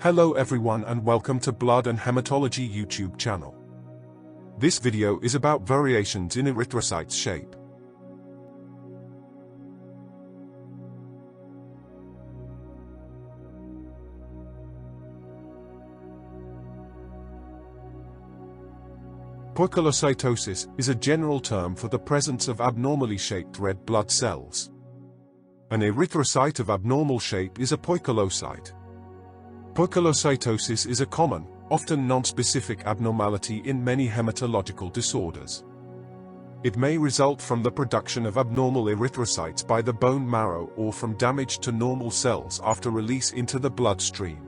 Hello everyone and welcome to Blood and Hematology YouTube channel. This video is about variations in erythrocytes shape. Poikilocytosis is a general term for the presence of abnormally shaped red blood cells. An erythrocyte of abnormal shape is a poikilocyte. Poikilocytosis is a common, often non-specific abnormality in many hematological disorders. It may result from the production of abnormal erythrocytes by the bone marrow or from damage to normal cells after release into the bloodstream.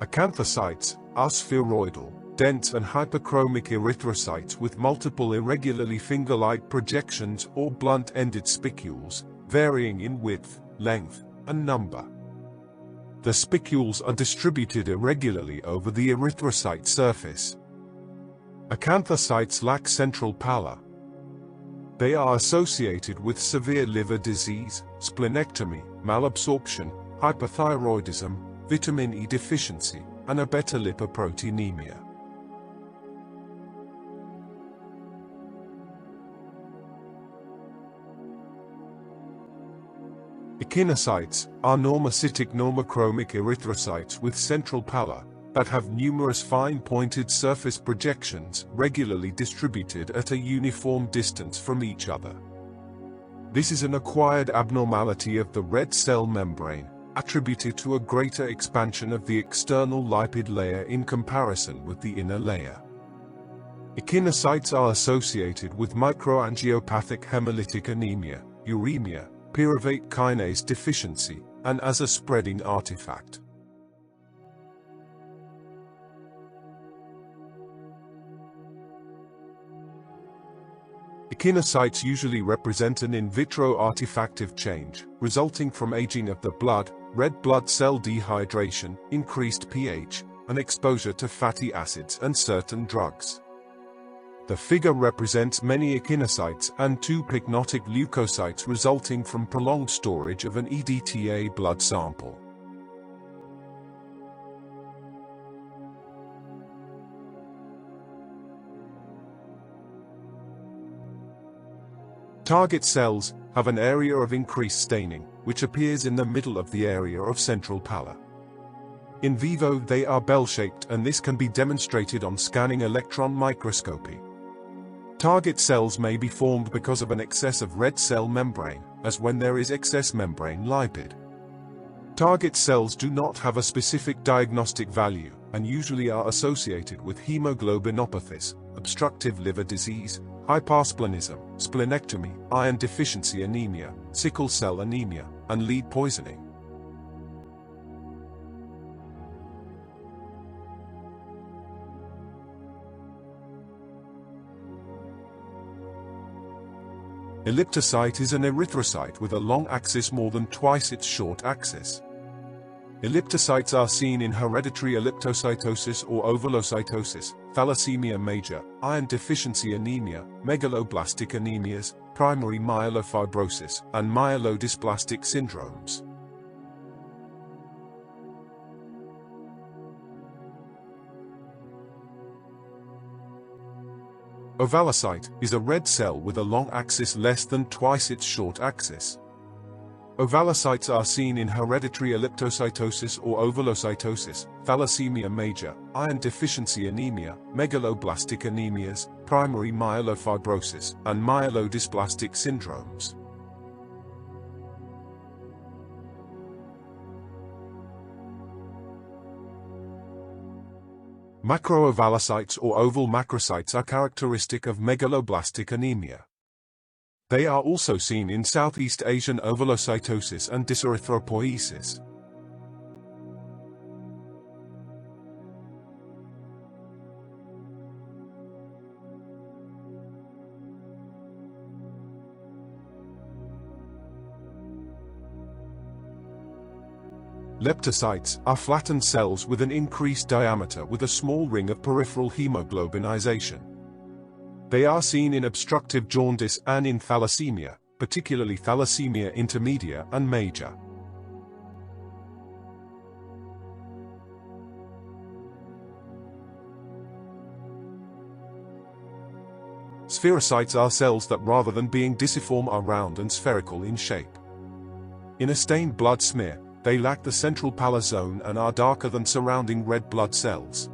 Acanthocytes are spheroidal, dense and hyperchromic erythrocytes with multiple irregularly finger-like projections or blunt-ended spicules, varying in width, length, and number. The spicules are distributed irregularly over the erythrocyte surface. Acanthocytes lack central pallor. They are associated with severe liver disease, splenectomy, malabsorption, hyperthyroidism, vitamin E deficiency, and a beta-lipoproteinemia. Echinocytes are normocytic normochromic erythrocytes with central pallor that have numerous fine-pointed surface projections regularly distributed at a uniform distance from each other. This is an acquired abnormality of the red cell membrane, attributed to a greater expansion of the external lipid layer in comparison with the inner layer. Echinocytes are associated with microangiopathic hemolytic anemia, uremia, pyruvate kinase deficiency, and as a spreading artifact. Echinocytes usually represent an in vitro artifactive change, resulting from aging of the blood, red blood cell dehydration, increased pH, and exposure to fatty acids and certain drugs. The figure represents many echinocytes and 2 pycnotic leukocytes resulting from prolonged storage of an EDTA blood sample. Target cells have an area of increased staining, which appears in the middle of the area of central pallor. In vivo they are bell-shaped, and this can be demonstrated on scanning electron microscopy. Target cells may be formed because of an excess of red cell membrane, as when there is excess membrane lipid. Target cells do not have a specific diagnostic value, and usually are associated with hemoglobinopathies, obstructive liver disease, hypersplenism, splenectomy, iron deficiency anemia, sickle cell anemia, and lead poisoning. Elliptocyte is an erythrocyte with a long axis more than twice its short axis. Elliptocytes are seen in hereditary elliptocytosis or ovalocytosis, thalassemia major, iron deficiency anemia, megaloblastic anemias, primary myelofibrosis, and myelodysplastic syndromes. Ovalocyte is a red cell with a long axis less than twice its short axis. Ovalocytes are seen in hereditary elliptocytosis or ovalocytosis, thalassemia major, iron deficiency anemia, megaloblastic anemias, primary myelofibrosis, and myelodysplastic syndromes. Macroovalocytes or oval macrocytes are characteristic of megaloblastic anemia. They are also seen in Southeast Asian ovalocytosis and dyserythropoiesis. Leptocytes are flattened cells with an increased diameter with a small ring of peripheral hemoglobinization. They are seen in obstructive jaundice and in thalassemia, particularly thalassemia intermedia and major. Spherocytes are cells that rather than being disciform are round and spherical in shape. In a stained blood smear, they lack the central pallor zone and are darker than surrounding red blood cells.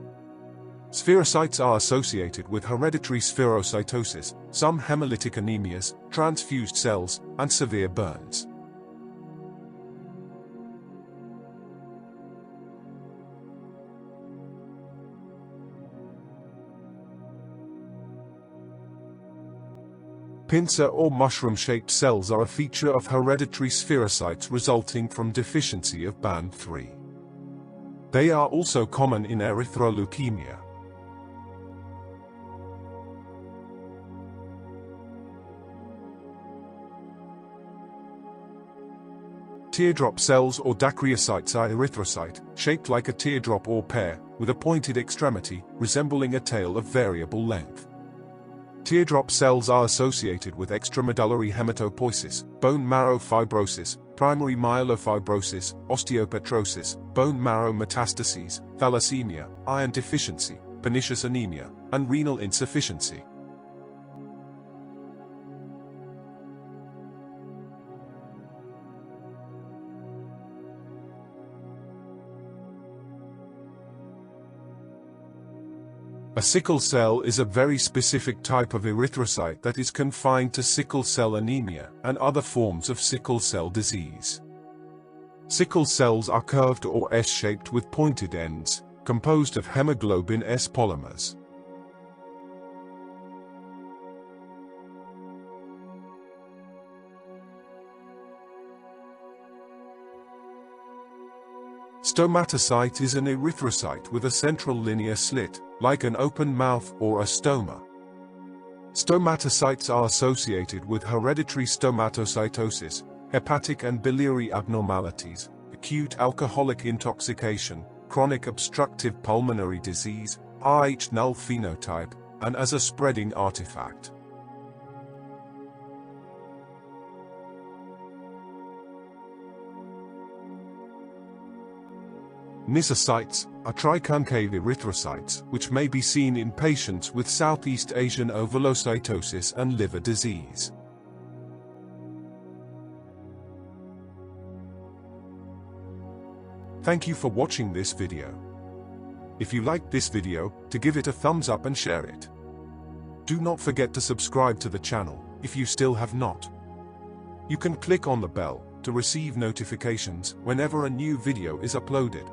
Spherocytes are associated with hereditary spherocytosis, some hemolytic anemias, transfused cells, and severe burns. Pincer or mushroom-shaped cells are a feature of hereditary spherocytes resulting from deficiency of band 3. They are also common in erythroleukemia. Teardrop cells or dacryocytes are erythrocyte, shaped like a teardrop or pear, with a pointed extremity, resembling a tail of variable length. Teardrop cells are associated with extramedullary hematopoiesis, bone marrow fibrosis, primary myelofibrosis, osteopetrosis, bone marrow metastases, thalassemia, iron deficiency, pernicious anemia, and renal insufficiency. A sickle cell is a very specific type of erythrocyte that is confined to sickle cell anemia and other forms of sickle cell disease. Sickle cells are curved or S-shaped with pointed ends, composed of hemoglobin S polymers. Stomatocyte is an erythrocyte with a central linear slit, like an open mouth or a stoma. Stomatocytes are associated with hereditary stomatocytosis, hepatic and biliary abnormalities, acute alcoholic intoxication, chronic obstructive pulmonary disease, Rh null phenotype, and as a spreading artifact. Nisocytes are triconcave erythrocytes, which may be seen in patients with Southeast Asian ovalocytosis and liver disease. Thank you for watching this video. If you liked this video, to give it a thumbs up and share it. Do not forget to subscribe to the channel, if you still have not. You can click on the bell to receive notifications whenever a new video is uploaded.